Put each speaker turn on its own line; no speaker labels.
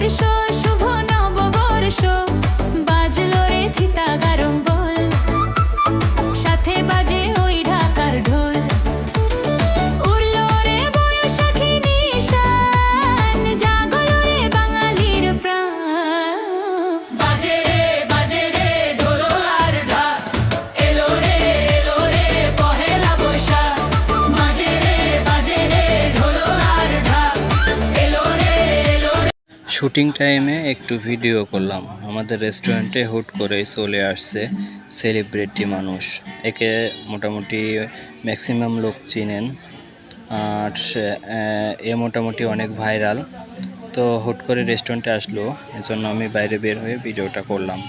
নববর্ষ শুভ নববর্ষ বাজলো রে থিতা গারম বল সাথে বাজে ওই ঢাকার ঢোল উড়লো রে বৈশাখী নিশান জাগলো রে বাঙালির প্রাণ বাজে রে ঢোল আর ঢাক এলো রে পহেলা বৈশাখ বাজে রে ঢোল আর ঢাক এলো রে
শুটিং টাইমে একটু ভিডিও করলাম। আমাদের রেস্টুরেন্টে হুট করে চলে আসছে সেলিব্রিটি মানুষ। একে মোটামুটি ম্যাক্সিমাম লোক চিনেন, আর এ মোটামুটি অনেক ভাইরাল। তো হুট করে রেস্টুরেন্টে আসলো, এজন্য আমি বাইরে বের হয়ে ভিডিওটা করলাম।